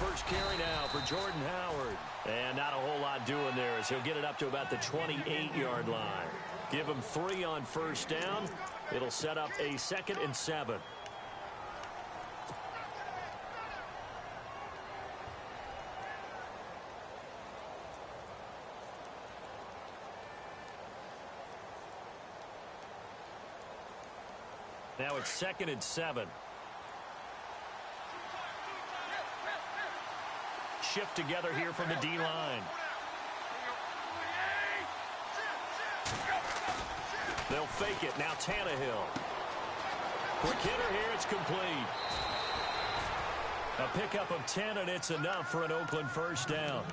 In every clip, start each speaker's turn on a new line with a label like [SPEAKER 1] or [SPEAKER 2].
[SPEAKER 1] first carry now for Jordan Howard. And not a whole lot doing there as he'll get it up to about the 28-yard line. Give him 3 on first down. It'll set up a 2nd and 7. Now it's 2nd and 7. Shift together here from the D-line. They'll fake it. Now Tannehill. Quick hitter here. It's complete. A pickup of 10, and it's enough for an Oakland first down.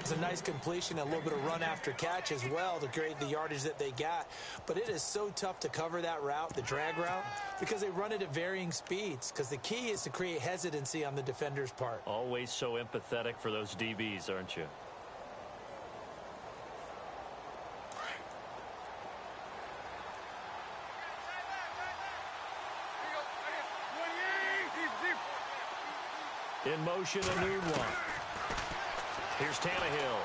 [SPEAKER 2] It's a nice completion, a little bit of run after catch as well to create the yardage that they got. But it is so tough to cover that route, the drag route, because they run it at varying speeds. Because the key is to create hesitancy on the defender's part.
[SPEAKER 1] Always so empathetic for those DBs, aren't you? In motion, a new one. Here's Tannehill.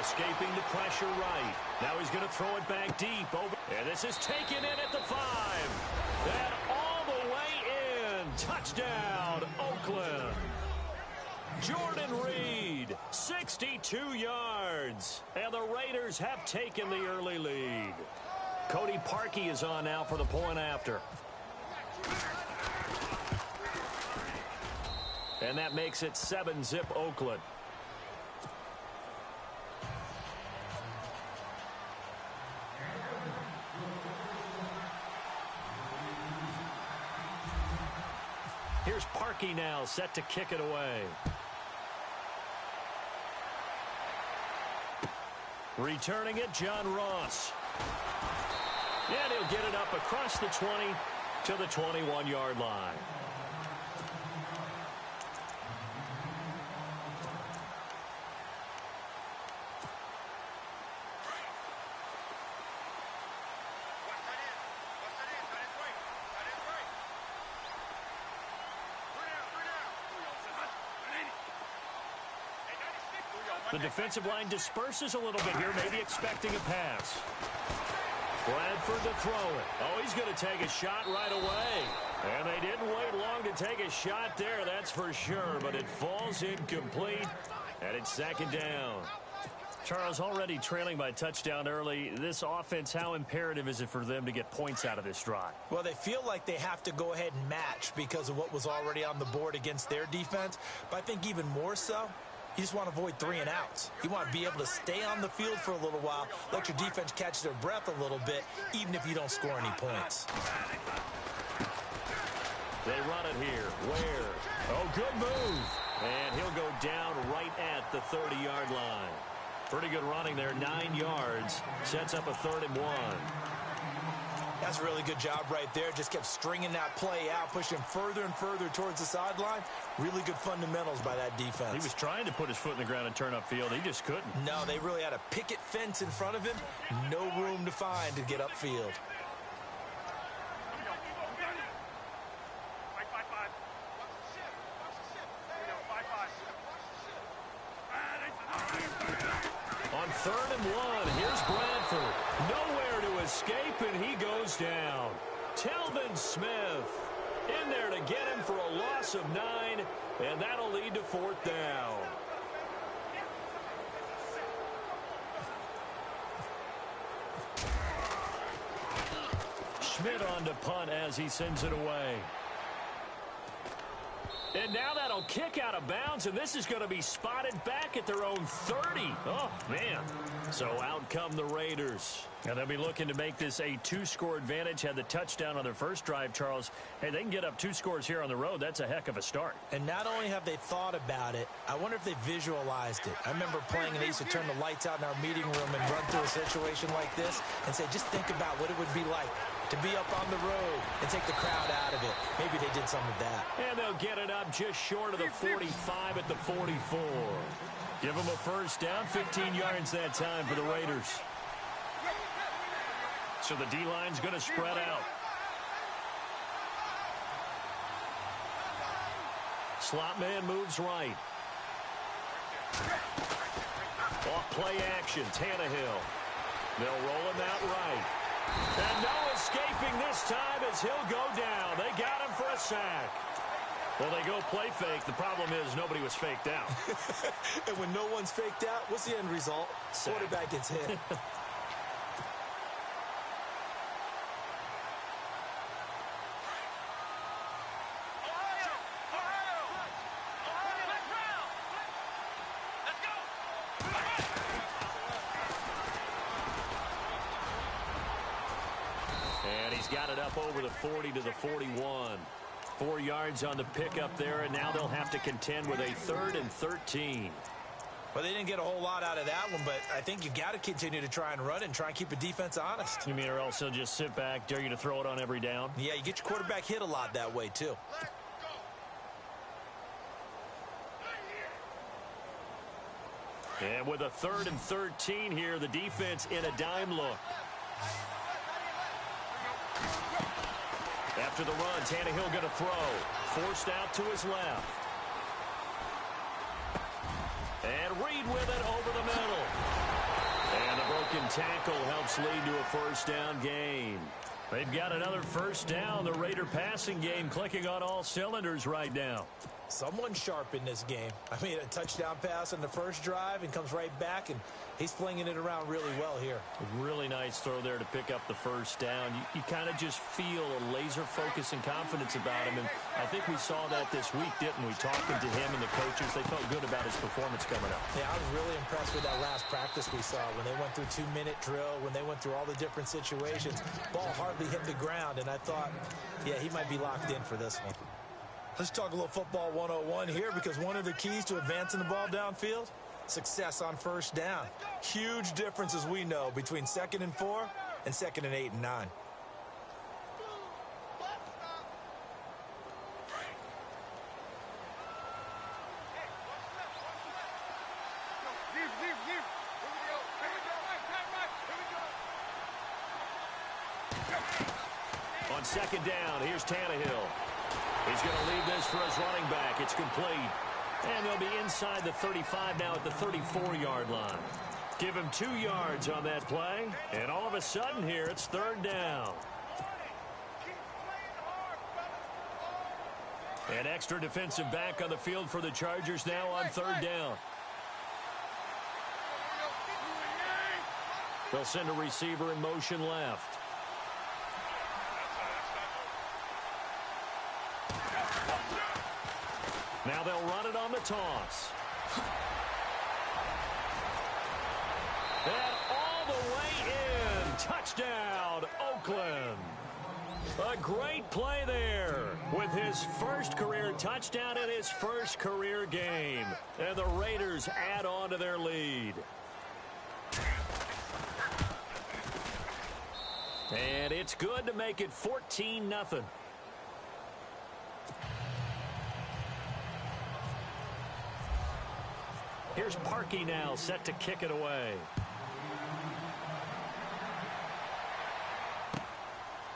[SPEAKER 1] Escaping the pressure right. Now he's going to throw it back deep. Over. And this is taken in at the 5. And all the way in. Touchdown, Oakland. Jordan Reed, 62 yards. And the Raiders have taken the early lead. Cody Parkey is on now for the point after. And that makes it 7-zip Oakland. Here's Parkey now, set to kick it away. Returning it, John Ross. And he'll get it up across the 20 to the 21-yard line. The defensive line disperses a little bit here, maybe expecting a pass. Bradford to throw it. Oh, he's going to take a shot right away. And they didn't wait long to take a shot there, that's for sure. But it falls incomplete, and it's 2nd down. Charles, already trailing by touchdown early. This offense, how imperative is it for them to get points out of this drive?
[SPEAKER 2] Well, they feel like they have to go ahead and match because of what was already on the board against their defense. But I think even more so, you just want to avoid 3 and outs. You want to be able to stay on the field for a little while, let your defense catch their breath a little bit, even if you don't score any points.
[SPEAKER 1] They run it here. Ware. Oh, good move. And he'll go down right at the 30-yard line. Pretty good running there, 9 yards. Sets up a 3rd and 1.
[SPEAKER 2] That's a really good job right there. Just kept stringing that play out, pushing further and further towards the sideline. Really good fundamentals by that defense.
[SPEAKER 1] He was trying to put his foot in the ground and turn upfield. He just couldn't.
[SPEAKER 2] No, they really had a picket fence in front of him. No room to find to get upfield.
[SPEAKER 1] On 3rd and 1, here's Bradford. Nowhere to escape, and he goes down. Telvin Smith in there to get him for a loss of 9, and that'll lead to 4th down. Schmidt on to punt as he sends it away. And now that'll kick out of bounds, and this is going to be spotted back at their own 30. Oh, man. So out come the Raiders. And they'll be looking to make this a 2-score advantage. Had the touchdown on their first drive, Charles. Hey, they can get up 2 scores here on the road. That's a heck of a start.
[SPEAKER 2] And not only have they thought about it, I wonder if they visualized it. I remember playing, and they used to turn the lights out in our meeting room and run through a situation like this and say, just think about what it would be like to be up on the road and take the crowd out of it. Maybe they did some of that.
[SPEAKER 1] And they'll get it up just short of the 45 at the 44. Give them a first down, 15 yards that time for the Raiders. So the D-line's going to spread out. Slot man moves right. Off play action, Tannehill. They'll roll him out right. And no escaping this time as he'll go down. They got him for a sack. Well, they go play fake. The problem is nobody was faked out.
[SPEAKER 2] And when no one's faked out, what's the end result?
[SPEAKER 1] Sack.
[SPEAKER 2] Quarterback gets hit.
[SPEAKER 1] And he's got it up over the 40 to the 41. 4 yards on the pickup there, and now they'll have to contend with a 3rd and 13.
[SPEAKER 2] Well, they didn't get a whole lot out of that one, but I think you got to continue to try and run and try and keep a defense honest.
[SPEAKER 1] You mean or else he'll just sit back, dare you to throw it on every down?
[SPEAKER 2] Yeah, you get your quarterback hit a lot that way, too.
[SPEAKER 1] And with a 3rd and 13 here, the defense in a dime look. After the run, Tannehill going to throw. Forced out to his left. And Reed with it over the middle. And the broken tackle helps lead to a first down gain. They've got another first down. The Raider passing game clicking on all cylinders right now.
[SPEAKER 2] Someone sharp in this game. I mean, a touchdown pass on the first drive and comes right back, and he's flinging it around really well here.
[SPEAKER 1] A really nice throw there to pick up the first down. You kind of just feel a laser focus and confidence about him, and I think we saw that this week, didn't we? Talking to him and the coaches, they felt good about his performance coming up.
[SPEAKER 2] Yeah, I was really impressed with that last practice we saw when they went through 2-minute drill, when they went through all the different situations. Ball hardly hit the ground, and I thought, yeah, he might be locked in for this one. Let's talk a little football 101 here, because one of the keys to advancing the ball downfield, success on first down. Huge difference, as we know, between 2nd and 4 and 2nd and 8 and 9.
[SPEAKER 1] On 2nd down, here's Tannehill. He's going to leave this for his running back. It's complete. And they'll be inside the 35 now at the 34-yard line. Give him 2 yards on that play. And all of a sudden here, it's 3rd down. An extra defensive back on the field for the Chargers now on 3rd down. They'll send a receiver in motion left. Now they'll run it on the toss. And all the way in. Touchdown, Oakland. A great play there with his first career touchdown in his first career game. And the Raiders add on to their lead. And it's good to make it 14-0. Here's Parkey now, set to kick it away.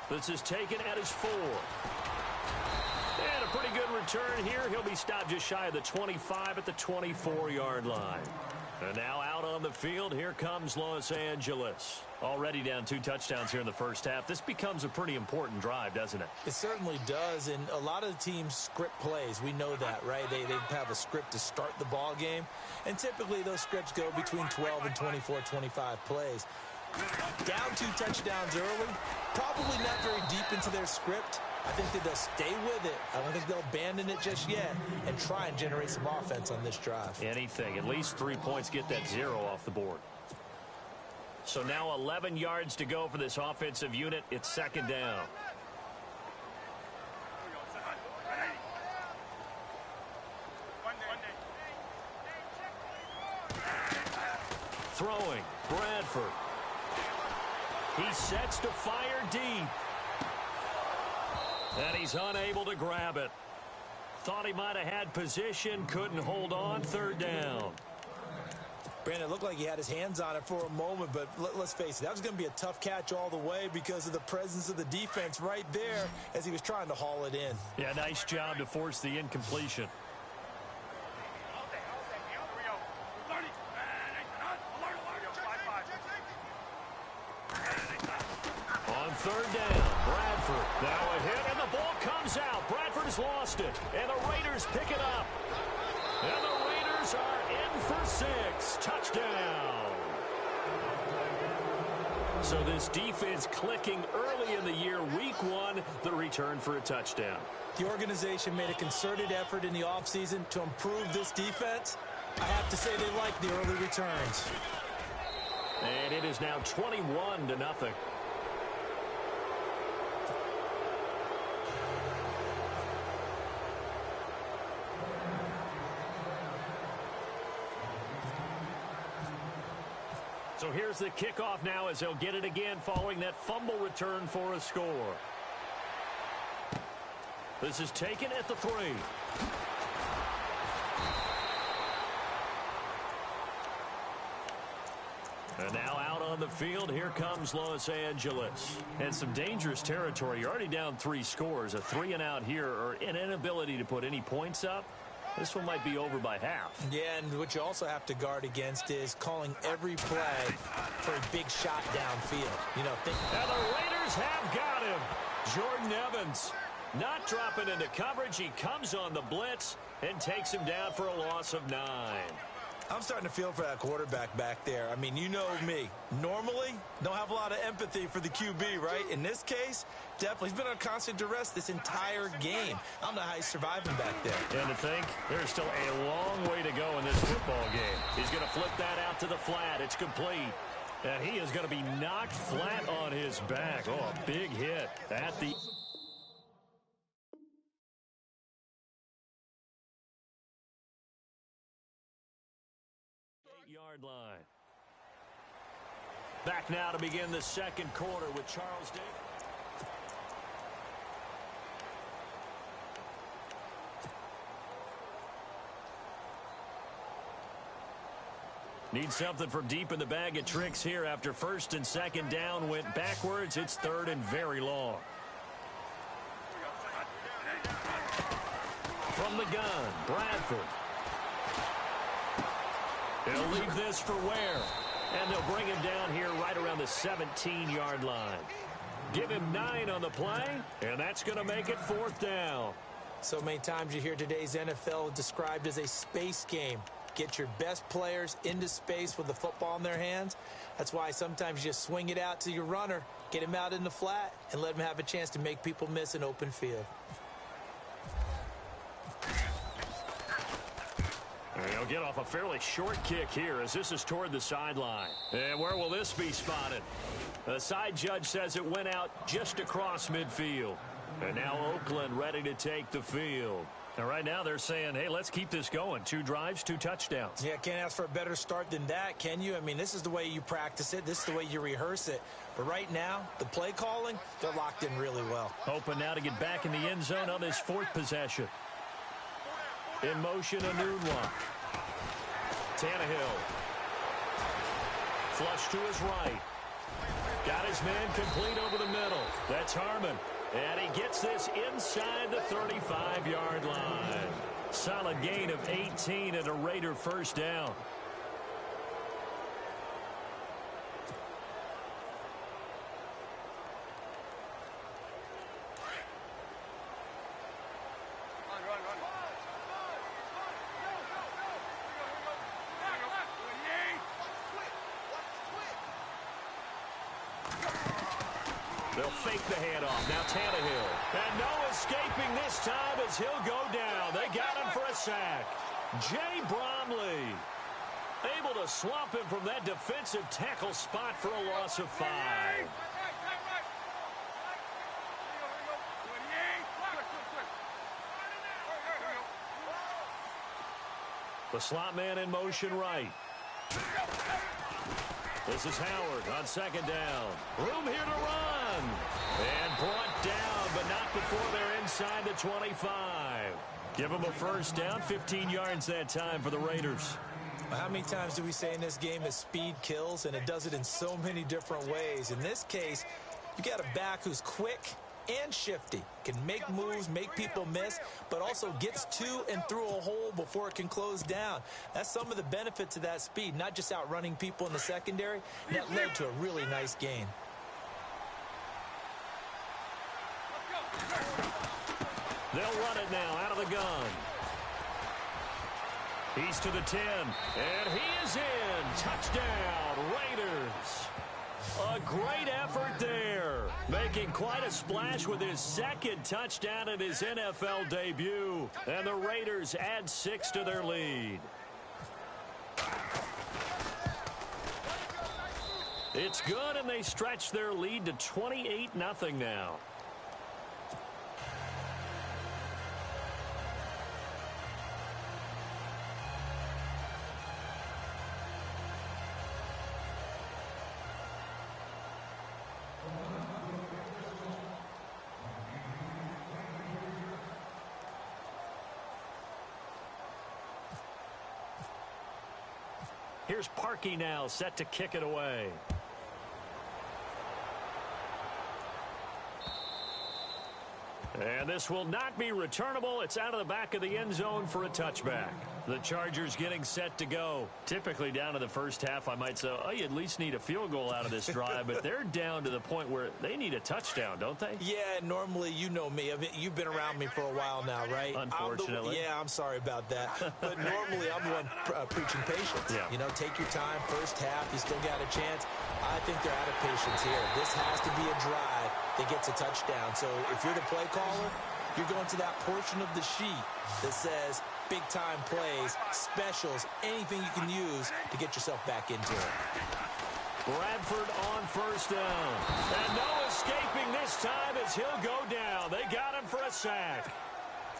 [SPEAKER 1] This is taken at his 4. And a pretty good return here. He'll be stopped just shy of the 25 at the 24-yard line. And now out on the field, here comes Los Angeles. Already down 2 touchdowns here in the first half. This becomes a pretty important drive, doesn't it?
[SPEAKER 2] It certainly does, and a lot of the teams script plays. We know that, right? They have a script to start the ball game, and typically those scripts go between 12 and 24, 25 plays. Down 2 touchdowns early, probably not very deep into their script. I think that they'll stay with it. I don't think they'll abandon it just yet and try and generate some offense on this drive.
[SPEAKER 1] Anything. At least 3 points, get that 0 off the board. So now 11 yards to go for this offensive unit. It's 2nd down. Throwing, Bradford. He sets to fire deep. And he's unable to grab it. Thought he might have had position, couldn't hold on. 3rd down.
[SPEAKER 2] Brandon, it looked like he had his hands on it for a moment, but let's face it, that was going to be a tough catch all the way because of the presence of the defense right there as he was trying to haul it in.
[SPEAKER 1] Yeah, nice job to force the incompletion. has lost it, and the Raiders pick it up. And the Raiders are in for 6. Touchdown. So this defense clicking early in the year. Week 1, the return for a touchdown.
[SPEAKER 2] The organization made a concerted effort in the offseason to improve this defense. I have to say they like the early returns.
[SPEAKER 1] And it is now 21-0. So here's the kickoff now as they'll get it again following that fumble return for a score. This is taken at the 3. And now out on the field, here comes Los Angeles. And some dangerous territory. You're already down 3 scores. A 3-and-out here, or an inability to put any points up. This one might be over by half.
[SPEAKER 2] Yeah, and what you also have to guard against is calling every play for a big shot downfield. You know,
[SPEAKER 1] and the Raiders have got him. Jordan Evans not dropping into coverage. He comes on the blitz and takes him down for a loss of 9.
[SPEAKER 2] I'm starting to feel for that quarterback back there. I mean, you know me. Normally, don't have a lot of empathy for the QB, right? In this case, definitely. He's been on constant duress this entire game. I don't know how he's surviving back there.
[SPEAKER 1] And to think, there's still a long way to go in this football game. He's going to flip that out to the flat. It's complete. And he is going to be knocked flat on his back. Oh, a big hit at the... yard line. Back now to begin the second quarter with Charles Davis. Need something from deep in the bag of tricks here after 1st and 2nd down went backwards. It's 3rd and very long. From the gun, Bradford. He'll leave this for Ware. And they'll bring him down here right around the 17-yard line. Give him 9 on the play, and that's going to make it 4th down.
[SPEAKER 2] So many times you hear today's NFL described as a space game. Get your best players into space with the football in their hands. That's why sometimes you just swing it out to your runner, get him out in the flat, and let him have a chance to make people miss an open field.
[SPEAKER 1] He'll get off a fairly short kick here as this is toward the sideline. And where will this be spotted? The side judge says it went out just across midfield. And now Oakland ready to take the field. And right now they're saying, hey, let's keep this going. 2 drives, 2 touchdowns.
[SPEAKER 2] Yeah, can't ask for a better start than that, can you? I mean, this is the way you practice it. This is the way you rehearse it. But right now, the play calling, they're locked in really well.
[SPEAKER 1] Hoping now to get back in the end zone on this 4th possession. In motion, Anunwa. Tannehill. Flush to his right. Got his man complete over the middle. That's Harmon. And he gets this inside the 35-yard line. Solid gain of 18 and a Raider 1st down. They'll fake the handoff. Now Tannehill. And no escaping this time as he'll go down. They got him for a sack. Jay Bromley able to swamp him from that defensive tackle spot for a loss of 5. The slot man in motion right. This is Howard on 2nd down. Room here to run. And brought down, but not before they're inside the 25. Give them a 1st down, 15 yards that time for the Raiders.
[SPEAKER 2] Well, how many times do we say in this game that speed kills, and it does it in so many different ways? In this case, you got a back who's quick and shifty, can make moves, make people miss, but also gets to and through a hole before it can close down. That's some of the benefits of that speed, not just outrunning people in the secondary. That led to a really nice gain.
[SPEAKER 1] They'll run it now out of the gun. He's to the 10, and he is in. Touchdown, Raiders. A great effort there, making quite a splash with his second touchdown in his NFL debut. And the Raiders add 6 to their lead. It's good, and they stretch their lead to 28-0 now. Here's Parkey now, set to kick it away. And this will not be returnable. It's out of the back of the end zone for a touchback. The Chargers getting set to go. Typically down to the first half, I might say, oh, you at least need a field goal out of this drive. But they're down to the point where they need a touchdown, don't they?
[SPEAKER 2] Yeah, normally, you know me. I mean, you've been around me for a while now, right?
[SPEAKER 1] Unfortunately.
[SPEAKER 2] I'm sorry about that. But normally, I'm the one preaching patience.
[SPEAKER 1] Yeah.
[SPEAKER 2] You know, take your time. First half, you still got a chance. I think they're out of patience here. This has to be a drive that gets a touchdown. So if you're the play caller, you're going to that portion of the sheet that says big-time plays, specials, anything you can use to get yourself back into it.
[SPEAKER 1] Bradford on first down. And no escaping this time as he'll go down. They got him for a sack.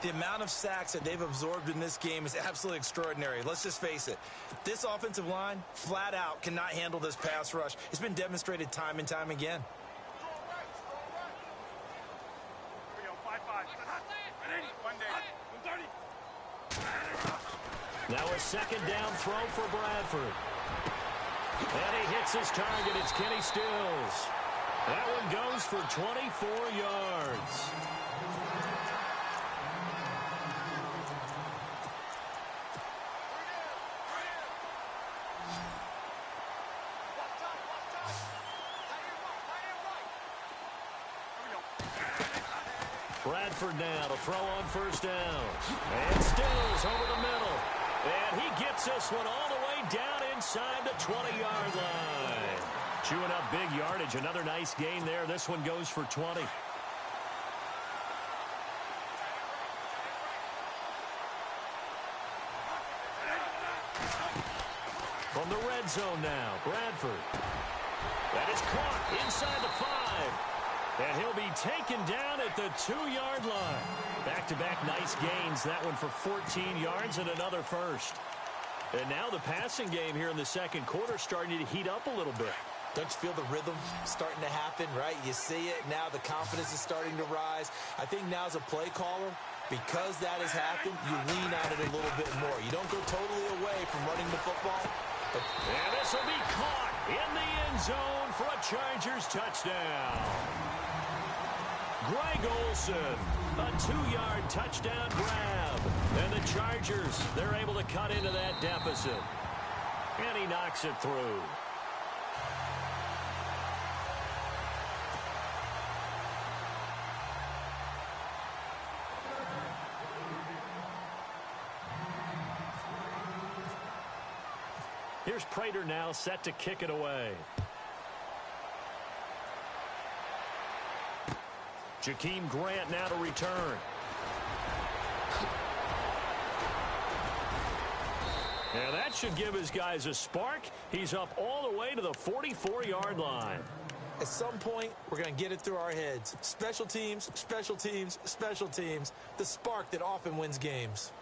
[SPEAKER 2] The amount of sacks that they've absorbed in this game is absolutely extraordinary. Let's just face it. This offensive line, flat out, cannot handle this pass rush. It's been demonstrated time and time again.
[SPEAKER 1] Now a second down throw for Bradford. And he hits his target. It's Kenny Stills. That one goes for 24 yards. Bradford now to throw on first down. And Stills over the middle. And he gets this one all the way down inside the 20-yard line. Chewing up big yardage. Another nice gain there. This one goes for 20. From the red zone now, Bradford. That is caught inside the 5. And he'll be taken down at the 2-yard line. Back-to-back nice gains. That one for 14 yards and another first. And now the passing game here in the second quarter starting to heat up a little bit.
[SPEAKER 2] Don't you feel the rhythm starting to happen, right? You see it. Now the confidence is starting to rise. I think now as a play caller, because that has happened, you lean on it a little bit more. You don't go totally away from running the football.
[SPEAKER 1] And this will be caught in the end zone for a Chargers touchdown. Greg Olsen, a 2-yard touchdown grab. And the Chargers, they're able to cut into that deficit. And he knocks it through. Here's Prater now set to kick it away. Jakeem Grant now to return. And that should give his guys a spark. He's up all the way to the 44-yard line.
[SPEAKER 2] At some point, we're going to get it through our heads. Special teams, special teams, special teams. The spark that often wins games.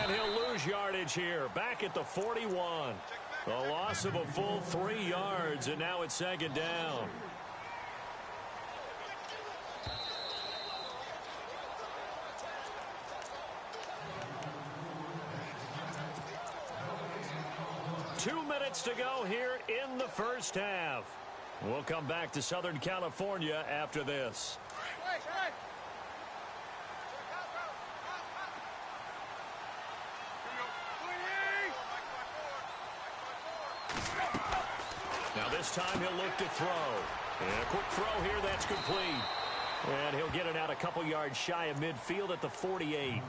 [SPEAKER 1] And he'll lose yardage here, back at the 41. A loss of a full 3 yards, and now it's second down. Two minutes to go here in the first half. We'll come back to Southern California after this. Now this time he'll look to throw. And a quick throw here, that's complete. And he'll get it out a couple yards shy of midfield at the 48.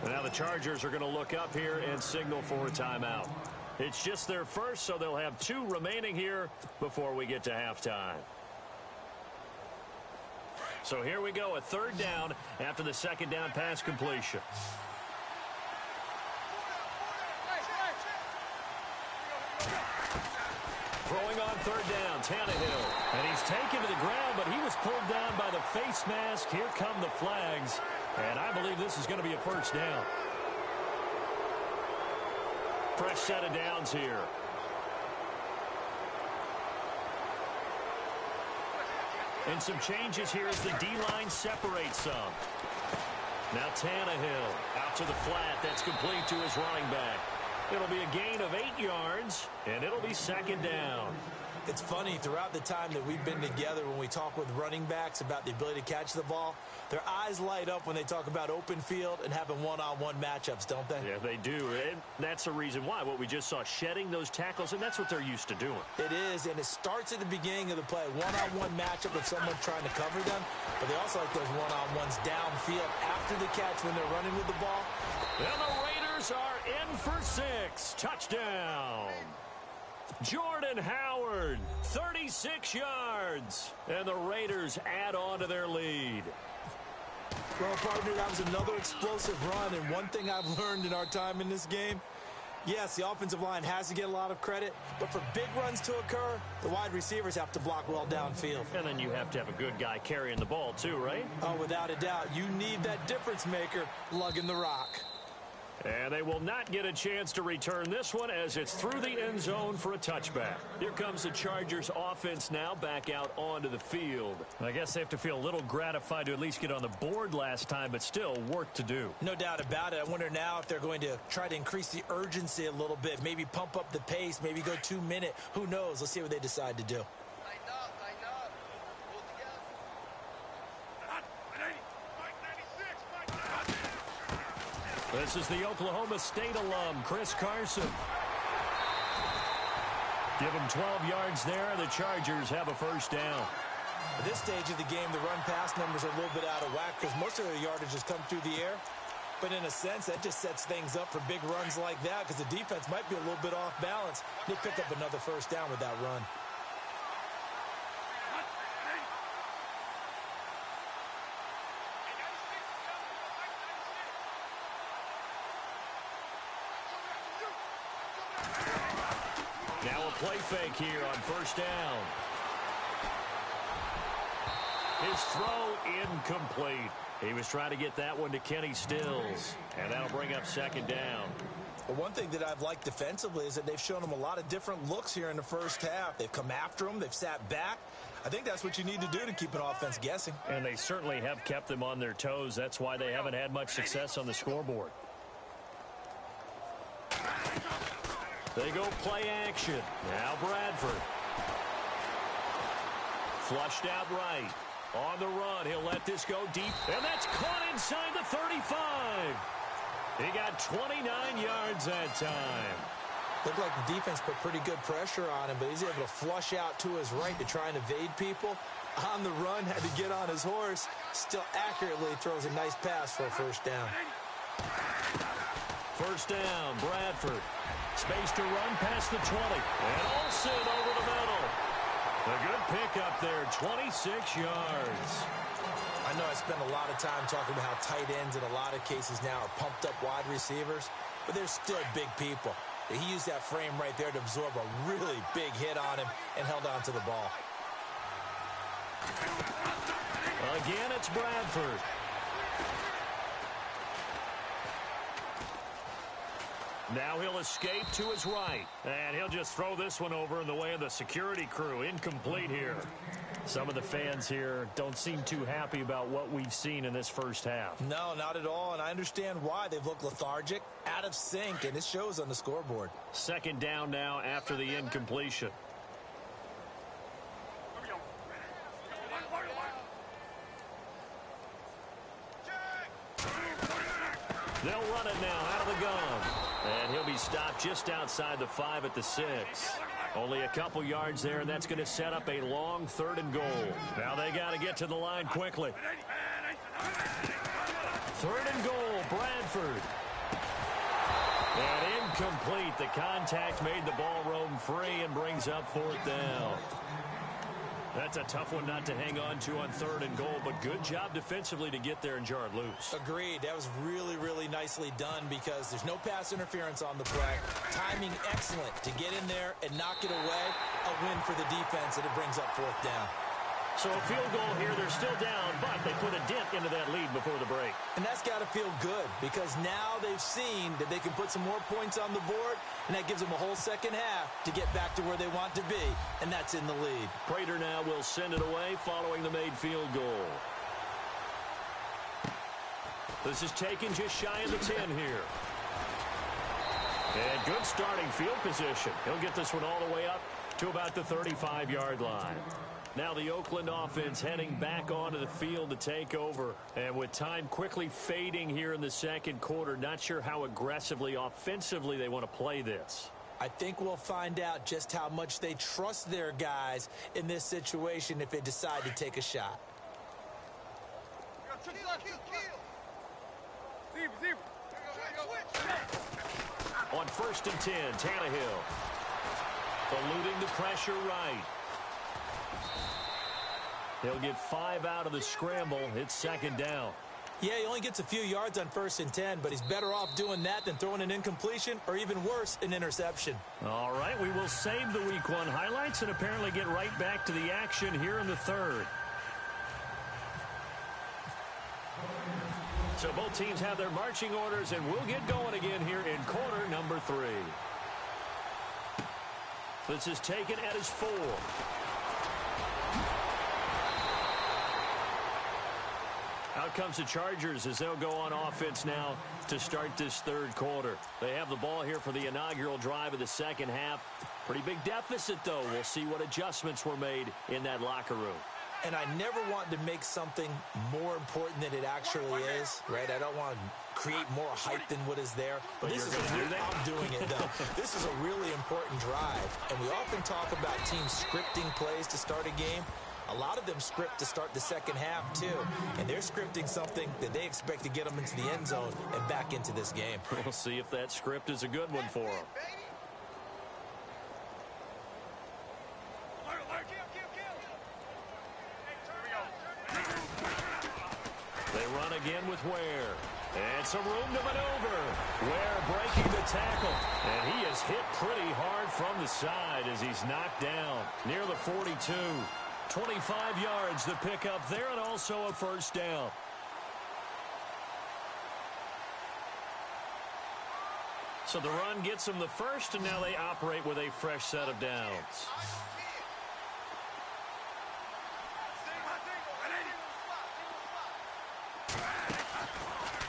[SPEAKER 1] And now the Chargers are going to look up here and signal for a timeout. It's just their first, so they'll have 2 remaining here before we get to halftime. So here we go, a 3rd down after the 2nd down pass completion. Throwing on 3rd down, Tannehill. And he's taken to the ground, but he was pulled down by the face mask. Here come the flags. And I believe this is going to be a 1st down. Fresh set of downs here. And some changes here as the D-line separates some. Now Tannehill out to the flat. That's complete to his running back. It'll be a gain of 8 yards, and it'll be 2nd down.
[SPEAKER 2] It's funny, throughout the time that we've been together, when we talk with running backs about the ability to catch the ball, their eyes light up when they talk about open field and having one-on-one matchups, don't they?
[SPEAKER 1] Yeah, they do. And that's the reason why. What we just saw, shedding those tackles, and that's what they're used to doing.
[SPEAKER 2] It is, and it starts at the beginning of the play. One-on-one matchup with someone trying to cover them, but they also like those one-on-ones downfield after the catch when they're running with the ball.
[SPEAKER 1] And the Raiders are in for 6. Touchdown. Jordan Howard, 36 yards. And the Raiders add on to their lead.
[SPEAKER 2] Well, partner, that was another explosive run, and one thing I've learned in our time in this game, yes, the offensive line has to get a lot of credit, but for big runs to occur, the wide receivers have to block well downfield.
[SPEAKER 1] And then you have to have a good guy carrying the ball too, right?
[SPEAKER 2] Oh, without a doubt. You need that difference maker lugging the rock.
[SPEAKER 1] And they will not get a chance to return this one as it's through the end zone for a touchback. Here comes the Chargers offense now back out onto the field. I guess they have to feel a little gratified to at least get on the board last time, but still work to do.
[SPEAKER 2] No doubt about it. I wonder now if they're going to try to increase the urgency a little bit, maybe pump up the pace, maybe go 2-minute. Who knows? Let's see what they decide to do.
[SPEAKER 1] This is the Oklahoma State alum, Chris Carson. Give him 12 yards there. The Chargers have a 1st down.
[SPEAKER 2] At this stage of the game, the run-pass numbers are a little bit out of whack because most of their yardage has come through the air. But in a sense, that just sets things up for big runs like that because the defense might be a little bit off balance. They pick up another 1st down with that run.
[SPEAKER 1] Now a play fake here on 1st down. His throw incomplete. He was trying to get that one to Kenny Stills, and that'll bring up 2nd down.
[SPEAKER 2] Well, one thing that I've liked defensively is that they've shown them a lot of different looks here in the first half. They've come after them. They've sat back. I think that's what you need to do to keep an offense guessing.
[SPEAKER 1] And they certainly have kept them on their toes. That's why they haven't had much success on the scoreboard. They go play action. Now Bradford. Flushed out right. On the run, he'll let this go deep. And that's caught inside the 35. He got 29 yards that time.
[SPEAKER 2] Looked like the defense put pretty good pressure on him, but he's able to flush out to his right to try and evade people. On the run, had to get on his horse. Still accurately throws a nice pass for a 1st down.
[SPEAKER 1] 1st down, Bradford. Space to run past the 20. And Olsen over the middle. A good pickup there, 26 yards.
[SPEAKER 2] I know I spend a lot of time talking about how tight ends in a lot of cases now are pumped up wide receivers, but they're still big people. He used that frame right there to absorb a really big hit on him and held on to the ball.
[SPEAKER 1] Again, it's Bradford. Now he'll escape to his right. And he'll just throw this one over in the way of the security crew. Incomplete here. Some of the fans here don't seem too happy about what we've seen in this first half.
[SPEAKER 2] No, not at all, and I understand why. They've looked lethargic, out of sync, and it shows on the scoreboard.
[SPEAKER 1] Second down now after the incompletion. They'll run it now out of the gun. And he'll be stopped just outside the 5 at the 6. Only a couple yards there, and that's going to set up a long 3rd and goal. Now they got to get to the line quickly. 3rd and goal, Bradford. And incomplete. The contact made the ball roam free and brings up 4th down. That's a tough one not to hang on to on 3rd and goal, but good job defensively to get there and jar it loose.
[SPEAKER 2] Agreed. That was really, really nicely done because there's no pass interference on the play. Timing excellent to get in there and knock it away. A win for the defense, and it brings up 4th down.
[SPEAKER 1] So a field goal here. They're still down, but they put a dent into that lead before the break.
[SPEAKER 2] And that's got to feel good because now they've seen that they can put some more points on the board, and that gives them a whole second half to get back to where they want to be, and that's in the lead.
[SPEAKER 1] Prater now will send it away following the made field goal. This is taken just shy of the 10 here. And good starting field position. He'll get this one all the way up to about the 35-yard line. Now the Oakland offense heading back onto the field to take over. And with time quickly fading here in the second quarter, not sure how aggressively, offensively they want to play this.
[SPEAKER 2] I think we'll find out just how much they trust their guys in this situation if they decide to take a shot.
[SPEAKER 1] On 1st and 10, Tannehill. Eluding the pressure right. He'll get 5 out of the scramble. It's 2nd down.
[SPEAKER 2] Yeah, he only gets a few yards on 1st and 10, but he's better off doing that than throwing an incompletion or even worse, an interception.
[SPEAKER 1] All right, we will save the Week 1 highlights and apparently get right back to the action here in the 3rd. So both teams have their marching orders, and we'll get going again here in quarter number 3. This is taken at his 4. Out comes the Chargers as they'll go on offense now to start this 3rd quarter. They have the ball here for the inaugural drive of the second half. Pretty big deficit, though. We'll see what adjustments were made in that locker room.
[SPEAKER 2] And I never want to make something more important than it actually is, right? I don't want to create more hype than what is there.
[SPEAKER 1] But
[SPEAKER 2] this is I'm doing it, though. This is a really important drive. And we often talk about teams scripting plays to start a game. A lot of them script to start the second half, too. And they're scripting something that they expect to get them into the end zone and back into this game.
[SPEAKER 1] We'll see if that script is a good one for them. They run again with Ware. And some room to maneuver. Ware breaking the tackle. And he is hit pretty hard from the side as he's knocked down near the 42. 25 yards to pick up there, and also a 1st down. So the run gets them the 1st, and now they operate with a fresh set of downs.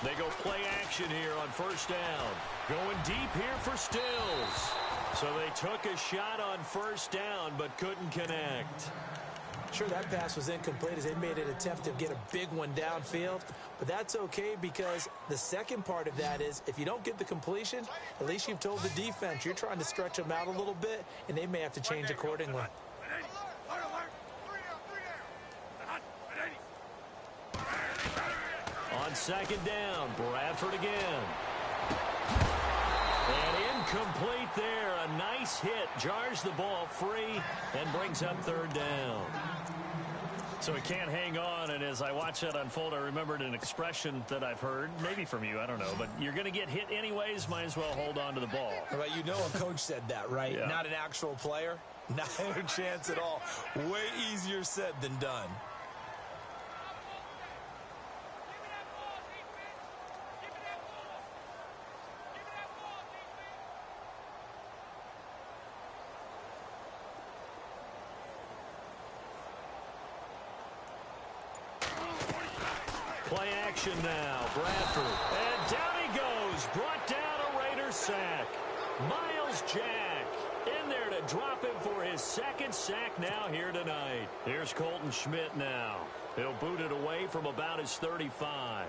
[SPEAKER 1] They go play action here on 1st down. Going deep here for Stills. So they took a shot on 1st down, but couldn't connect.
[SPEAKER 2] Sure, that pass was incomplete as they made an attempt to get a big one downfield. But that's okay because the second part of that is if you don't get the completion, at least you've told the defense you're trying to stretch them out a little bit, and they may have to change accordingly.
[SPEAKER 1] On 2nd down, Bradford again. And incomplete there. A nice hit. Jars the ball free and brings up 3rd down. So he can't hang on, and as I watch that unfold, I remembered an expression that I've heard, maybe from you, I don't know, but you're going to get hit anyways, might as well hold on to the ball.
[SPEAKER 2] Well, you know a coach said that, right?
[SPEAKER 1] Yeah.
[SPEAKER 2] Not an actual player. Not a chance at all. Way easier said than done.
[SPEAKER 1] play action now. Bradford. And down he goes. Brought down a Raiders sack. Miles Jack in there to drop him for his second sack now here tonight. Here's Colton Schmidt now. He'll boot it away from about his 35.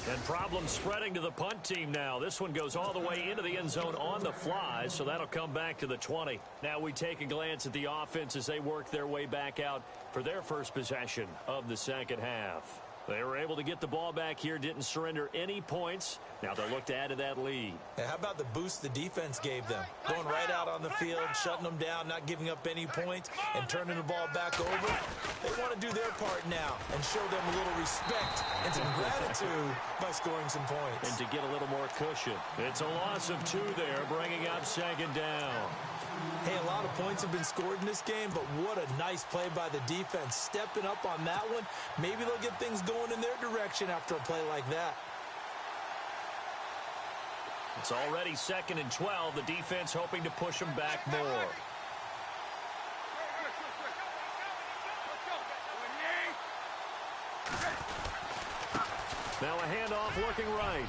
[SPEAKER 1] And problem spreading to the punt team now. This one goes all the way into the end zone on the fly, so that'll come back to the 20. Now we take a glance at the offense as they work their way back out for their first possession of the second half. They were able to get the ball back here, didn't surrender any points. Now they'll look to add to that lead.
[SPEAKER 2] Yeah, how about the boost the defense gave them? Going right out on the field, shutting them down, not giving up any points, and turning the ball back over. They want to do their part now and show them a little respect and some gratitude by scoring some points.
[SPEAKER 1] And to get a little more cushion. It's a loss of 2 there, bringing up second down.
[SPEAKER 2] Hey, a lot of points have been scored in this game, but what a nice play by the defense. Stepping up on that one, maybe they'll get things going in their direction after a play like that.
[SPEAKER 1] It's already 2nd and 12. The defense hoping to push them back more. Now a handoff working right.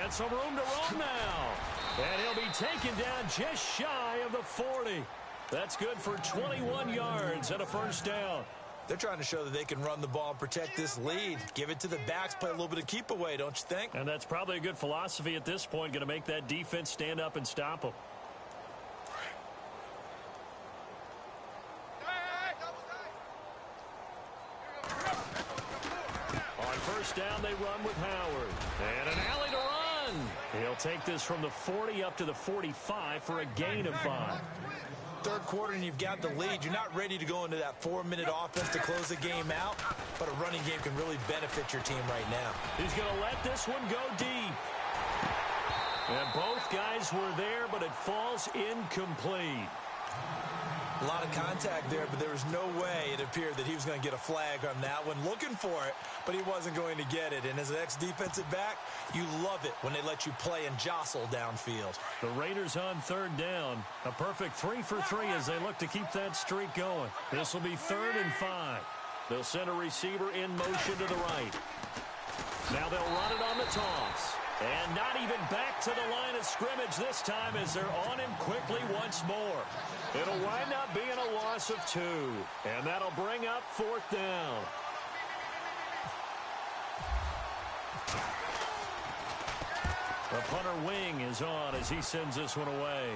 [SPEAKER 1] And some room to roam now. And he'll be taken down just shy of the 40. That's good for 21 yards and a first down.
[SPEAKER 2] They're trying to show that they can run the ball and protect this lead. Give it to the backs, play a little bit of keep away, don't you think?
[SPEAKER 1] And that's probably a good philosophy at this point, going to make that defense stand up and stop them. On first down, they run with Howard. And an alley to run. He'll take this from the 40 up to the 45 for a gain of 5.
[SPEAKER 2] Third quarter and you've got the lead. You're not ready to go into that 4-minute offense to close the game out, but a running game can really benefit your team right now.
[SPEAKER 1] He's going to let this one go deep. And both guys were there, but it falls incomplete.
[SPEAKER 2] A lot of contact there, but there was no way it appeared that he was going to get a flag on that one. Looking for it, but he wasn't going to get it. And as an ex-defensive back, you love it when they let you play and jostle downfield.
[SPEAKER 1] The Raiders on third down. A perfect 3 for 3 as they look to keep that streak going. This will be 3rd and 5. They'll send a receiver in motion to the right. Now they'll run it on the toss. And not even back to the line of scrimmage this time as they're on him quickly once more. It'll wind up being a loss of 2. And that'll bring up 4th down. The punter wing is on as he sends this one away.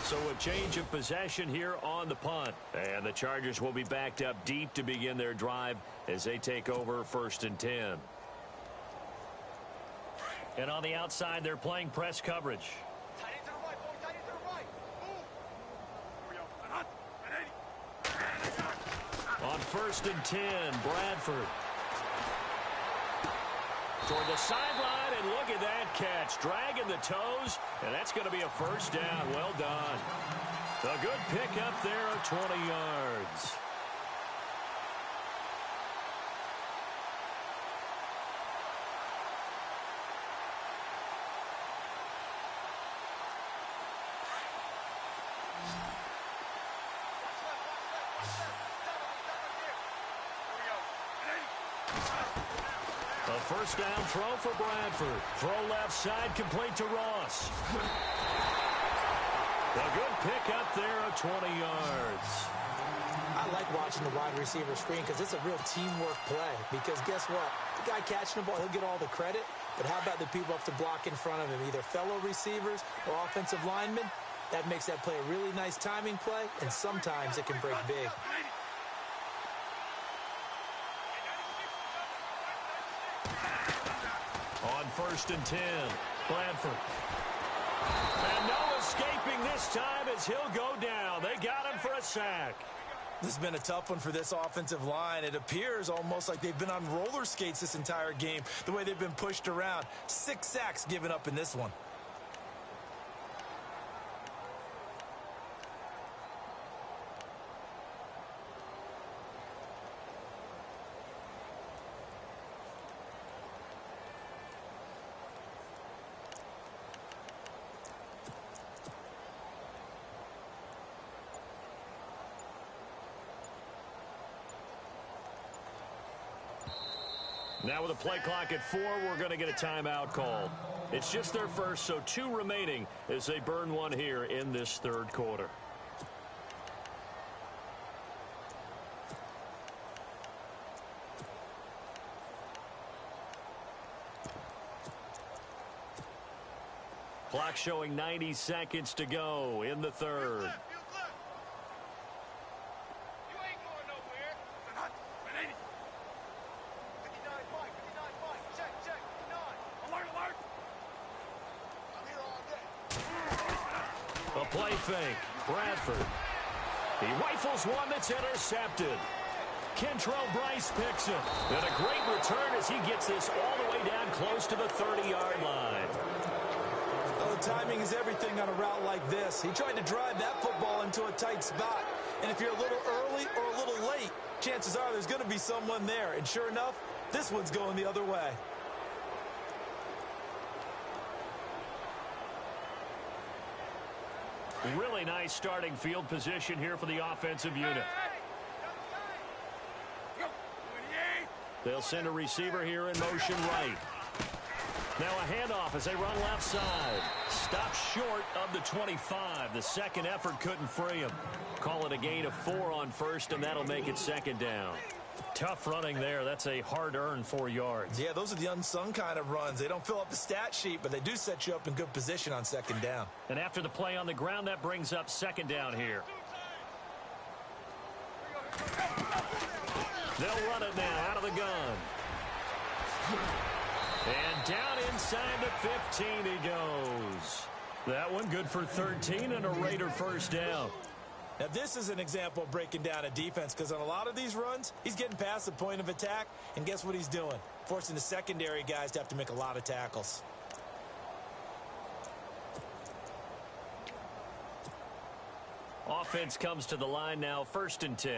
[SPEAKER 1] So a change of possession here on the punt. And the Chargers will be backed up deep to begin their drive as they take over 1st and 10. And on the outside, they're playing press coverage. On 1st and 10, Bradford. Toward the sideline, and look at that catch. Dragging the toes, and that's going to be a first down. Well done. A good pickup there of 20 yards. A first down throw for Bradford. Throw left side, complete to Ross. A good pickup there of 20 yards.
[SPEAKER 2] I like watching the wide receiver screen because it's a real teamwork play. Because guess what? The guy catching the ball, he'll get all the credit. But how about the people up to block in front of him, either fellow receivers or offensive linemen? That makes that play a really nice timing play, and sometimes it can break big.
[SPEAKER 1] On 1st and 10, Bradford. And no escaping this time as he'll go down. They got him for a sack.
[SPEAKER 2] This has been a tough one for this offensive line. It appears almost like they've been on roller skates this entire game, the way they've been pushed around. 6 sacks given up in this one.
[SPEAKER 1] Now with a play clock at 4, we're going to get a timeout called. It's just their first, so 2 remaining as they burn one here in this third quarter. Clock showing 90 seconds to go in the third. A play fake. Bradford. He rifles one that's intercepted. Kentrell Bryce picks it. And a great return as he gets this all the way down close to the 30-yard line.
[SPEAKER 2] Oh, timing is everything on a route like this. He tried to drive that football into a tight spot. And if you're a little early or a little late, chances are there's going to be someone there. And sure enough, this one's going the other way.
[SPEAKER 1] Really nice starting field position here for the offensive unit. They'll send a receiver here in motion right. Now a handoff as they run left side. Stopped short of the 25. The second effort couldn't free him. Call it a gain of 4 on first, and that'll make it second down. Tough running there. That's a hard-earned 4 yards.
[SPEAKER 2] Yeah, those are the unsung kind of runs. They don't fill up the stat sheet, but they do set you up in good position on second down.
[SPEAKER 1] And after the play on the ground, that brings up second down here. They'll run it now out of the gun. And down inside the 15 he goes. That one good for 13 and a Raider first down.
[SPEAKER 2] Now, this is an example of breaking down a defense because on a lot of these runs, he's getting past the point of attack, and guess what he's doing? Forcing the secondary guys to have to make a lot of tackles.
[SPEAKER 1] Offense comes to the line now, 1st and 10.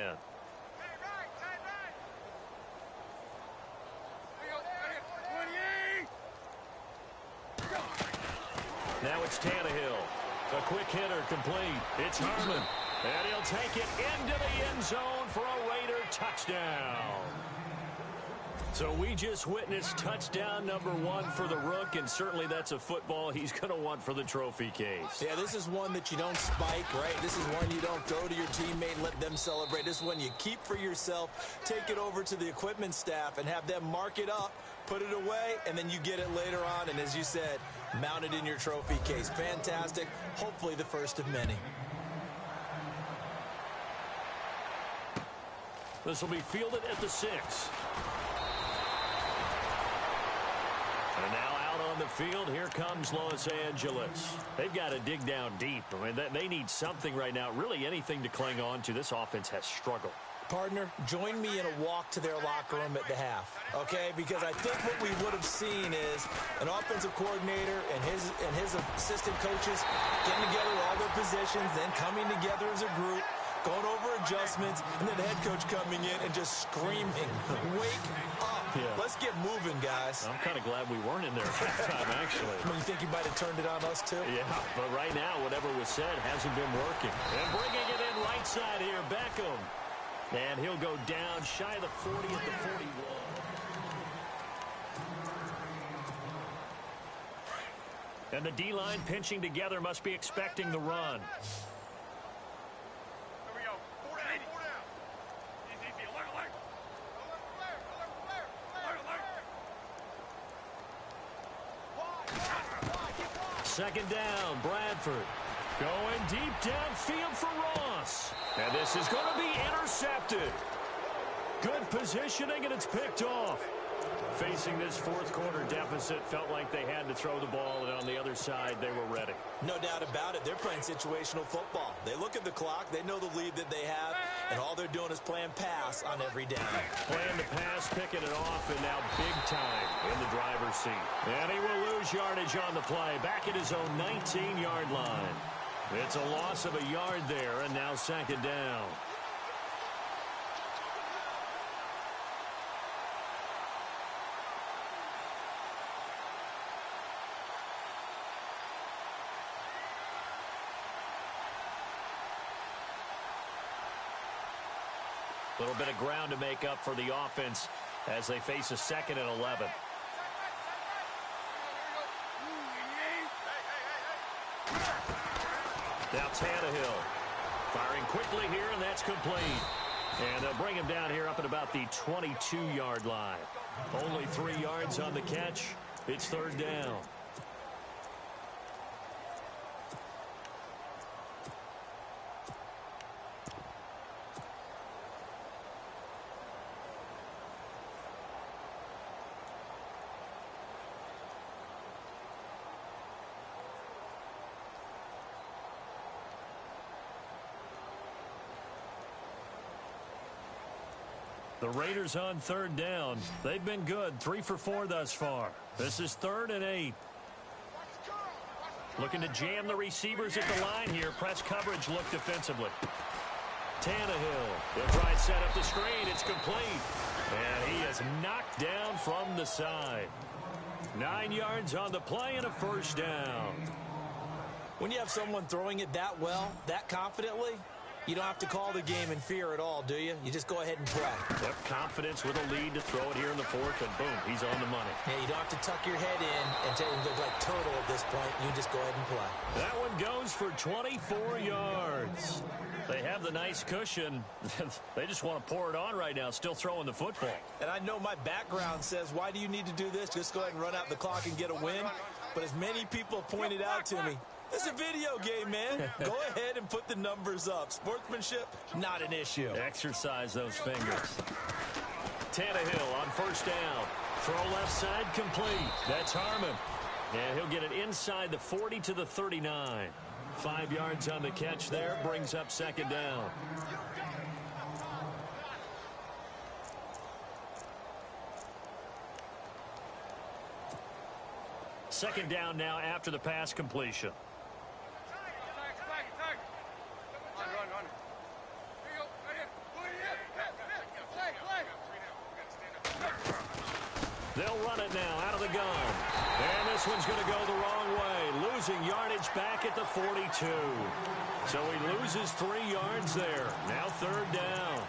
[SPEAKER 1] Now it's Tannehill. A quick hitter complete. It's Harmon. And he'll take it into the end zone for a Raider touchdown. So we just witnessed touchdown number 1 for the Rook, and certainly that's a football he's going to want for the trophy case.
[SPEAKER 2] Yeah, this is one that you don't spike, right? This is one you don't throw to your teammate and let them celebrate. This is one you keep for yourself, take it over to the equipment staff, and have them mark it up, put it away, and then you get it later on, and as you said, mount it in your trophy case. Fantastic. Hopefully the first of many.
[SPEAKER 1] This will be fielded at the 6. And now out on the field, here comes Los Angeles. They've got to dig down deep. I mean, they need something right now, really anything to cling on to. This offense has struggled.
[SPEAKER 2] Partner, join me in a walk to their locker room at the half, okay? Because I think what we would have seen is an offensive coordinator and his assistant coaches getting together with all their positions, then coming together as a group, going over adjustments, and then the head coach coming in and just screaming, wake up. Yeah. Let's get moving, guys.
[SPEAKER 1] I'm kind of glad we weren't in there at halftime, actually.
[SPEAKER 2] You think he might have turned it on us, too?
[SPEAKER 1] Yeah, but right now, whatever was said hasn't been working. And bringing it in right side here, Beckham. And he'll go down shy of the 40 at the 41. And the D-line pinching together must be expecting the run. Second down, Bradford. Going deep downfield for Ross. And this is going to be intercepted. Good positioning, and it's picked off. Facing this fourth quarter deficit, felt like they had to throw the ball, and on the other side, they were ready.
[SPEAKER 2] No doubt about it. They're playing situational football. They look at the clock, they know the lead that they have, and all they're doing is playing pass on every down.
[SPEAKER 1] Playing the pass, picking it off, and now big time in the driver's seat. And he will lose yardage on the play, back at his own 19-yard line. It's a loss of a yard there, and now second down. A little bit of ground to make up for the offense as they face a 2nd and 11. Now Tannehill firing quickly here, and that's complete. And they'll bring him down here up at about the 22-yard line. Only 3 yards on the catch. It's 3rd down. The Raiders on 3rd down. They've been good, 3 for 4 thus far. This is 3rd and 8. Looking to jam the receivers at the line here. Press coverage look defensively. Tannehill. He'll try and set up the screen. It's complete. And he is knocked down from the side. 9 yards on the play and a 1st down.
[SPEAKER 2] When you have someone throwing it that well, that confidently, you don't have to call the game in fear at all, do you? You just go ahead and play.
[SPEAKER 1] Yep, confidence with a lead to throw it here in the 4th, and boom, he's on the money.
[SPEAKER 2] Yeah, you don't have to tuck your head in and look like turtle at this point. You just go ahead and play.
[SPEAKER 1] That one goes for 24 yards. They have the nice cushion. They just want to pour it on right now, still throwing the football.
[SPEAKER 2] And I know my background says, why do you need to do this? Just go ahead and run out the clock and get a win. But as many people pointed out to me, it's a video game, man. Go ahead and put the numbers up. Sportsmanship, not an issue.
[SPEAKER 1] Exercise those fingers. Tannehill on 1st down. Throw left side complete. That's Harmon. And he'll get it inside the 40 to the 39. 5 yards on the catch there. Brings up 2nd down. Second down now after the pass completion. They'll run it now out of the gun. And this one's going to go the wrong way. Losing yardage back at the 42. So he loses 3 yards there. Now 3rd down.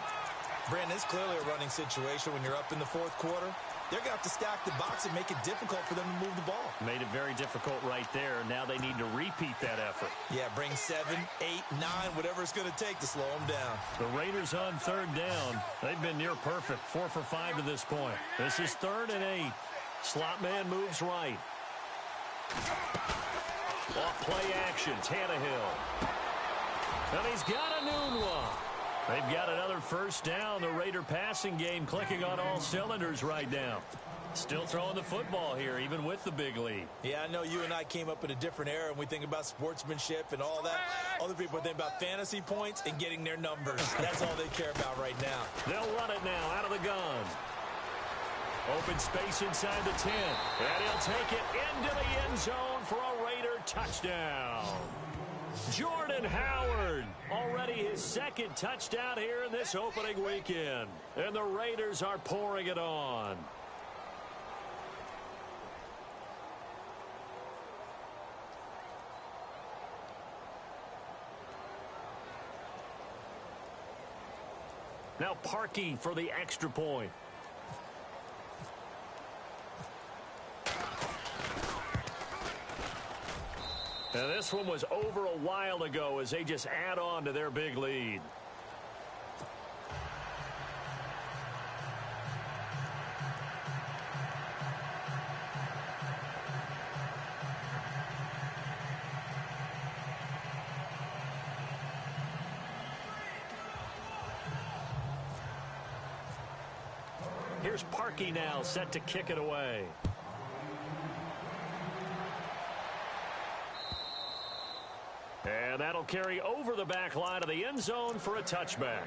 [SPEAKER 2] Brandon, it's clearly a running situation when you're up in the 4th quarter. They're going to have to stack the box and make it difficult for them to move the ball.
[SPEAKER 1] Made it very difficult right there. Now they need to repeat that effort.
[SPEAKER 2] Yeah, bring 7, 8, 9, whatever it's going to take to slow them down.
[SPEAKER 1] The Raiders on 3rd down. They've been near perfect. 4 for 5 to this point. This is 3rd and 8. Slot man moves right. Off play action. Tannehill. And he's got a noon one. They've got another 1st down. The Raider passing game clicking on all cylinders right now. Still throwing the football here, even with the big lead.
[SPEAKER 2] Yeah, I know you and I came up in a different era, and we think about sportsmanship and all that. Other people think about fantasy points and getting their numbers. That's all they care about right now.
[SPEAKER 1] They'll run it now out of the gun. Open space inside the 10. And he'll take it into the end zone for a Raider touchdown. Jordan Howard, already his 2nd touchdown here in this opening weekend. And the Raiders are pouring it on. Now Parkey for the extra point. And this one was over a while ago as they just add on to their big lead. Here's Parkey now set to kick it away. And that'll carry over the back line of the end zone for a touchback.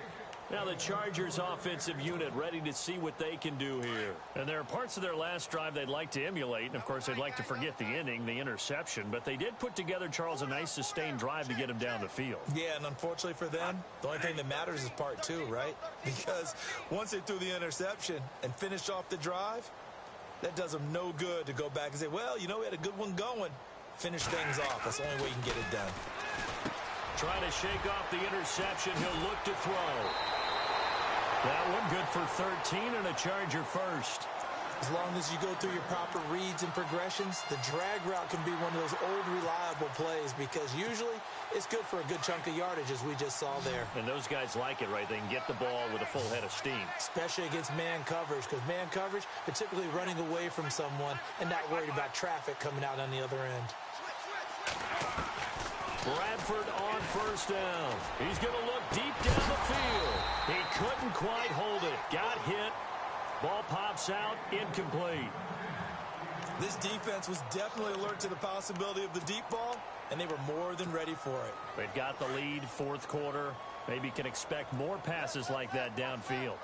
[SPEAKER 1] Now the Chargers offensive unit ready to see what they can do here. And there are parts of their last drive they'd like to emulate. And, of course, they'd like to forget the inning, the interception. But they did put together, Charles, a nice sustained drive to get him down the field.
[SPEAKER 2] Yeah, and unfortunately for them, the only thing that matters is part 2, right? Because once they threw the interception and finished off the drive, that does them no good to go back and say, well, you know, we had a good one going. Finish things off. That's the only way you can get it done.
[SPEAKER 1] Trying to shake off the interception. He'll look to throw. That one good for 13 and a Charger first.
[SPEAKER 2] As long as you go through your proper reads and progressions, the drag route can be one of those old reliable plays because usually it's good for a good chunk of yardage, as we just saw there.
[SPEAKER 1] And those guys like it, right? They can get the ball with a full head of steam.
[SPEAKER 2] Especially against man coverage, because man coverage, they're typically running away from someone and not worried about traffic coming out on the other end.
[SPEAKER 1] Bradford on first down. He's going to look deep down the field. He couldn't quite hold it. Got hit. Ball pops out, incomplete.
[SPEAKER 2] This defense was definitely alert to the possibility of the deep ball, and they were more than ready for it.
[SPEAKER 1] They've got the lead, fourth quarter. Maybe can expect more passes like that downfield.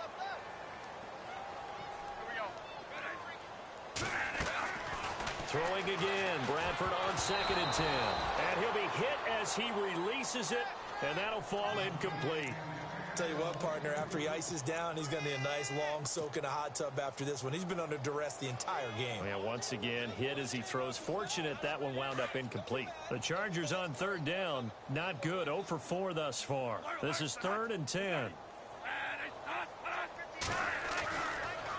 [SPEAKER 1] Throwing again, Bradford on 2nd and 10. And he'll be hit as he releases it, and that'll fall incomplete.
[SPEAKER 2] Tell you what, partner, after he ices down, he's going to need a nice long soak in a hot tub after this one. He's been under duress the entire game.
[SPEAKER 1] Yeah, once again, hit as he throws. Fortunate that one wound up incomplete. The Chargers on 3rd down. Not good. 0 for 4 thus far. This is 3rd and 10.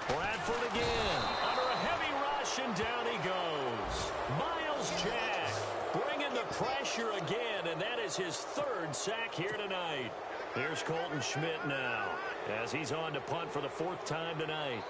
[SPEAKER 1] Bradford again. Under a heavy rush, and down he goes. Miles Jack bringing the pressure again, and that is his 3rd sack here tonight. Here's Colton Schmidt now as he's on to punt for the 4th time tonight.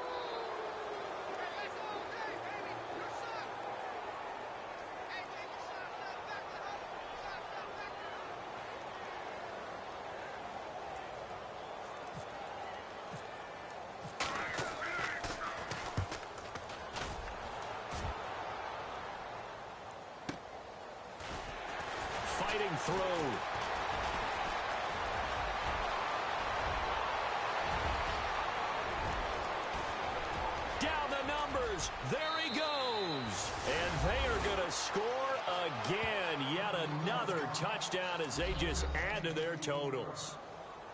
[SPEAKER 1] Fighting through. There he goes. And they are going to score again. Yet another touchdown as they just add to their totals.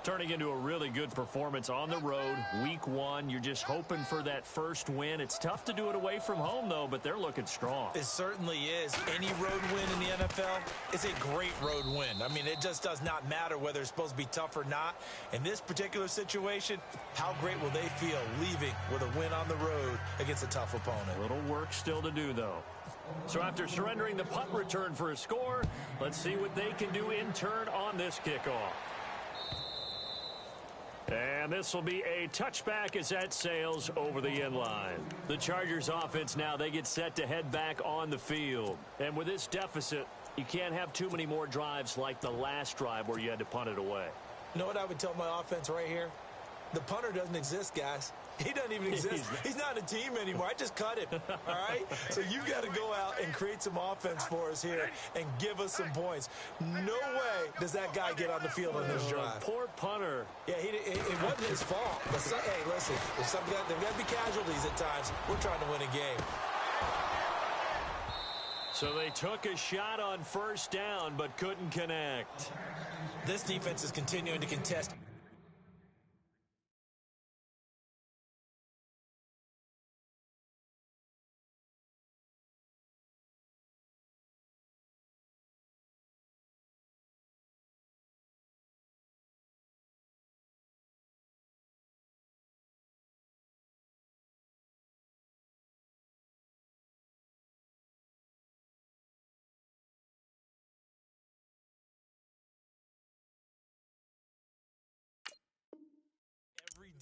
[SPEAKER 1] Turning into a really good performance on the road. Week 1, you're just hoping for that first win. It's tough to do it away from home, though, but they're looking strong.
[SPEAKER 2] It certainly is. Any road win in the NFL is a great road win. I mean, it just does not matter whether it's supposed to be tough or not. In this particular situation, how great will they feel leaving with a win on the road against a tough opponent?
[SPEAKER 1] A little work still to do, though. So after surrendering the punt return for a score, let's see what they can do in turn on this kickoff. And this will be a touchback as that sails over the end line. The Chargers offense now, they get set to head back on the field. And with this deficit, you can't have too many more drives like the last drive where you had to punt it away.
[SPEAKER 2] You know what I would tell my offense right here? The punter doesn't exist, guys. He doesn't even exist. He's not a team anymore. I just cut him, all right? So you've got to go out and create some offense for us here and give us some points. No way does that guy get on the field on this drive.
[SPEAKER 1] Poor punter.
[SPEAKER 2] Yeah, it wasn't his fault. But hey, listen, there's got to be casualties at times. We're trying to win a game.
[SPEAKER 1] So they took a shot on first down but couldn't connect.
[SPEAKER 2] This defense is continuing to contest.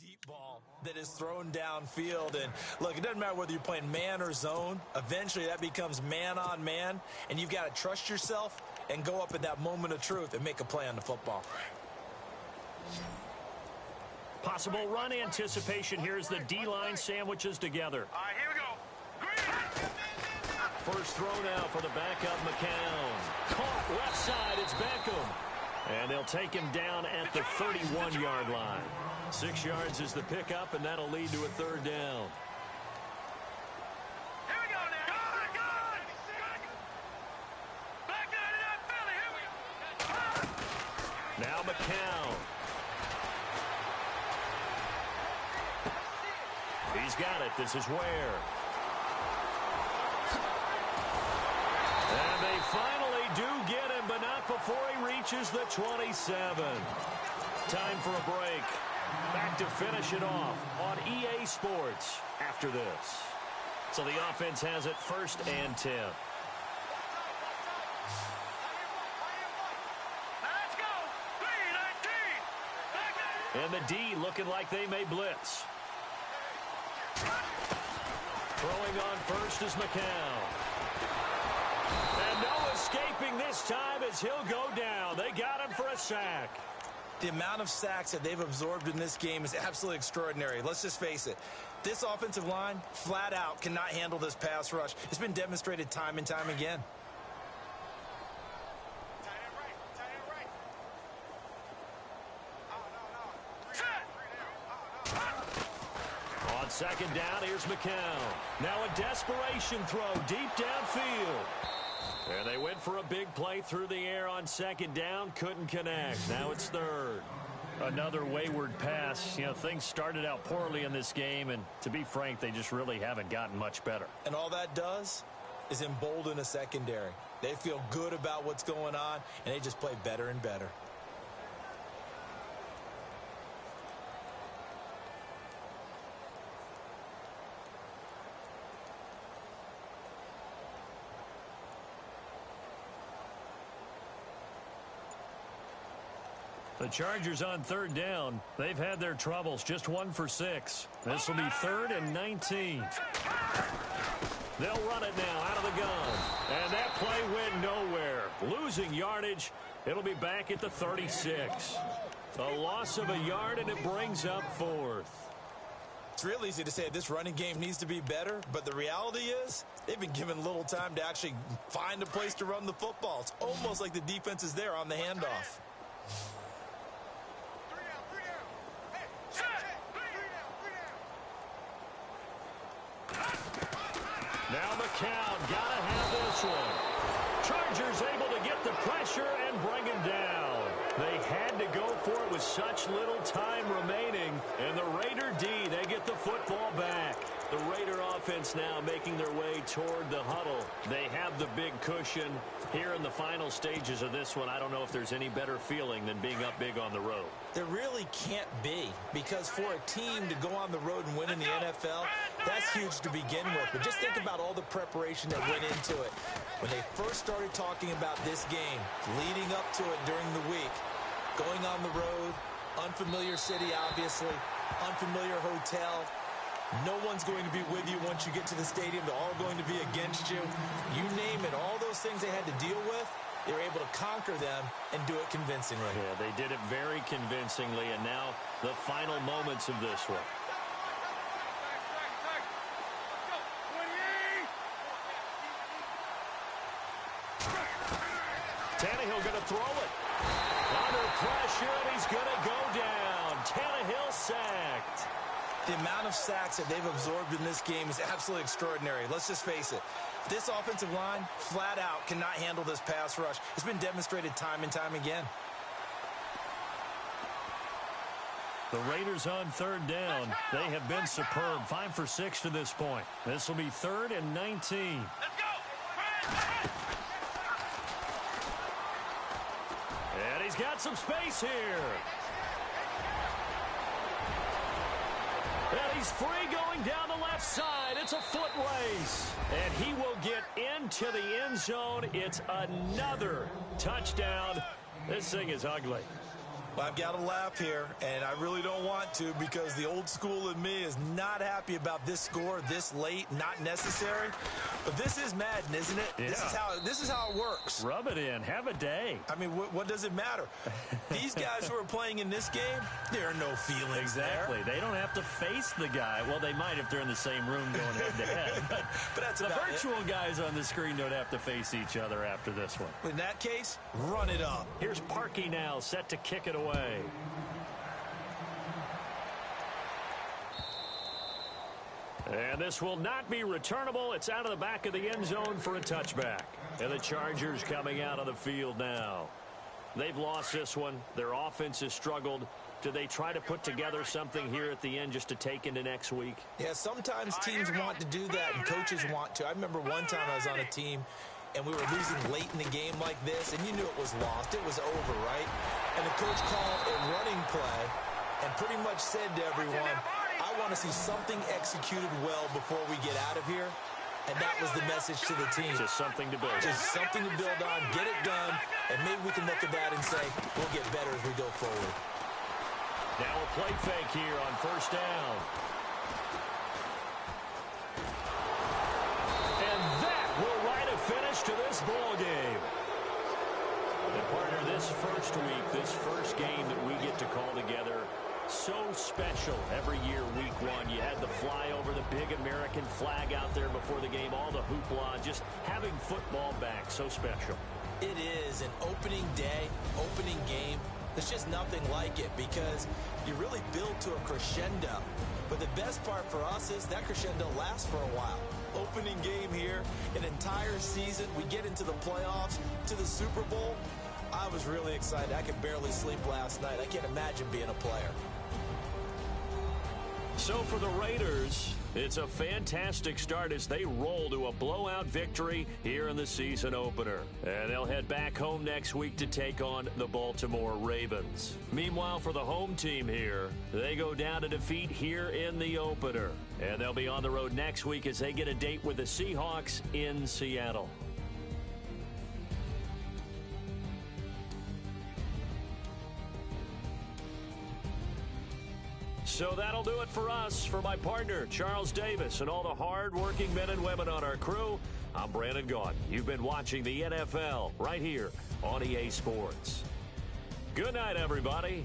[SPEAKER 2] Deep ball that is thrown downfield. And look, it doesn't matter whether you're playing man or zone. Eventually that becomes man on man, and you've got to trust yourself and go up at that moment of truth and make a play on the football.
[SPEAKER 1] Possible run anticipation. Here's the D-line sandwiches together.
[SPEAKER 3] All right, here we go. Green.
[SPEAKER 1] First throw now for the backup McCown. Caught left side, it's Beckham. And they'll take him down at the 31-yard line. 6 yards is the pickup, and that'll lead to a 3rd down.
[SPEAKER 3] Here we go now. Good. Back down to that belly. Here we go.
[SPEAKER 1] Now McCown. He's got it. This is Ware. And they finally do get him, but not before he reaches the 27. Time for a break. Back to finish it off on EA Sports after this. So the offense has it 1st and 10.
[SPEAKER 3] Let's go. 3-19.
[SPEAKER 1] And the D looking like they may blitz. Throwing on first is McCown. And no escaping this time as he'll go down. They got him for a sack.
[SPEAKER 2] The amount of sacks that they've absorbed in this game is absolutely extraordinary. Let's just face it. This offensive line, flat out, cannot handle this pass rush. It's been demonstrated time and time again.
[SPEAKER 3] Set.
[SPEAKER 1] On 2nd down, here's McCown. Now a desperation throw deep downfield. And they went for a big play through the air on 2nd down. Couldn't connect. Now it's 3rd. Another wayward pass. You know, things started out poorly in this game, and to be frank, they just really haven't gotten much better.
[SPEAKER 2] And all that does is embolden a secondary. They feel good about what's going on, and they just play better and better.
[SPEAKER 1] The Chargers on 3rd down. They've had their troubles. Just 1 for 6. This will be 3rd and 19. They'll run it now out of the gun. And that play went nowhere. Losing yardage. It'll be back at the 36. A loss of a yard, and it brings up 4th.
[SPEAKER 2] It's real easy to say this running game needs to be better, but the reality is they've been given little time to actually find a place to run the football. It's almost like the defense is there on the handoff.
[SPEAKER 1] Now McCown got to have this one. Chargers able to get the pressure and bring him down. They had to go for it with such little time remaining. And the Raider D, they get the football back. The Raider offense now making their way toward the huddle. They have the big cushion. Here in the final stages of this one, I don't know if there's any better feeling than being up big on the road.
[SPEAKER 2] There really can't be, because for a team to go on the road and win in the NFL, that's huge to begin with. But just think about all the preparation that went into it. When they first started talking about this game, leading up to it during the week, going on the road, unfamiliar city, obviously, unfamiliar hotel. No one's going to be with you once you get to the stadium. They're all going to be against you. You name it, all those things they had to deal with, they were able to conquer them and do it convincingly.
[SPEAKER 1] Yeah, they did it very convincingly, and now the final moments of this one. Tannehill going to throw it. Under pressure, and he's going to go down. Tannehill sacked.
[SPEAKER 2] The amount of sacks that they've absorbed in this game is absolutely extraordinary. Let's just face it. This offensive line, flat out, cannot handle this pass rush. It's been demonstrated time and time again.
[SPEAKER 1] The Raiders on 3rd down. They have been superb. 5 for 6 to this point. This will be 3rd and 19.
[SPEAKER 3] Let's go.
[SPEAKER 1] And he's got some space here. And he's free going down the left side. It's a foot race. And he will get into the end zone. It's another touchdown. This thing is ugly.
[SPEAKER 2] Well, I've got to laugh here, and I really don't want to, because the old school in me is not happy about this score this late, not necessary. But this is Madden, isn't it?
[SPEAKER 1] Yeah.
[SPEAKER 2] This is how it works.
[SPEAKER 1] Rub it in. Have a day.
[SPEAKER 2] I mean, what does it matter? These guys who are playing in this game, there are no feelings
[SPEAKER 1] Exactly.
[SPEAKER 2] there.
[SPEAKER 1] They don't have to face the guy. Well, they might if they're in the same room going head-to-head.
[SPEAKER 2] But that's
[SPEAKER 1] the
[SPEAKER 2] about
[SPEAKER 1] virtual guys on the screen don't have to face each other after this one.
[SPEAKER 2] In that case, run it up.
[SPEAKER 1] Here's Parkey now, set to kick it away. And this will not be returnable. It's out of the back of the end zone for a touchback. And the Chargers coming out of the field now. They've lost this one. Their offense has struggled. Do they try to put together something here at the end just to take into next week?
[SPEAKER 2] Yeah, sometimes teams want to do that, and coaches want to. I remember one time I was on a team, and we were losing late in the game like this, and you knew it was lost. It was over, right? And the coach called a running play and pretty much said to everyone, I want to see something executed well before we get out of here. And that was the message to the team.
[SPEAKER 1] Just something to build on.
[SPEAKER 2] Just something to build on, get it done, and maybe we can look at that and say, we'll get better as we go forward.
[SPEAKER 1] Now a play fake here on first down. And that will write a finish to this ball game. And partner, this first week, this first game that we get to call together, so special every year, week one. You had the flyover, the big American flag out there before the game, all the hoopla, just having football back, so special.
[SPEAKER 2] It is an opening day, opening game. There's just nothing like it because you really build to a crescendo. But the best part for us is that crescendo lasts for a while. Opening game here, an entire season. We get into the playoffs, to the Super Bowl. I was really excited. I could barely sleep last night. I can't imagine being a player.
[SPEAKER 1] So for the Raiders, it's a fantastic start as they roll to a blowout victory here in the season opener. And they'll head back home next week to take on the Baltimore Ravens. Meanwhile, for the home team here, they go down to defeat here in the opener. And they'll be on the road next week as they get a date with the Seahawks in Seattle. So that'll do it for us. For my partner, Charles Davis, and all the hard-working men and women on our crew, I'm Brandon Gaudin. You've been watching the NFL right here on EA Sports. Good night, everybody.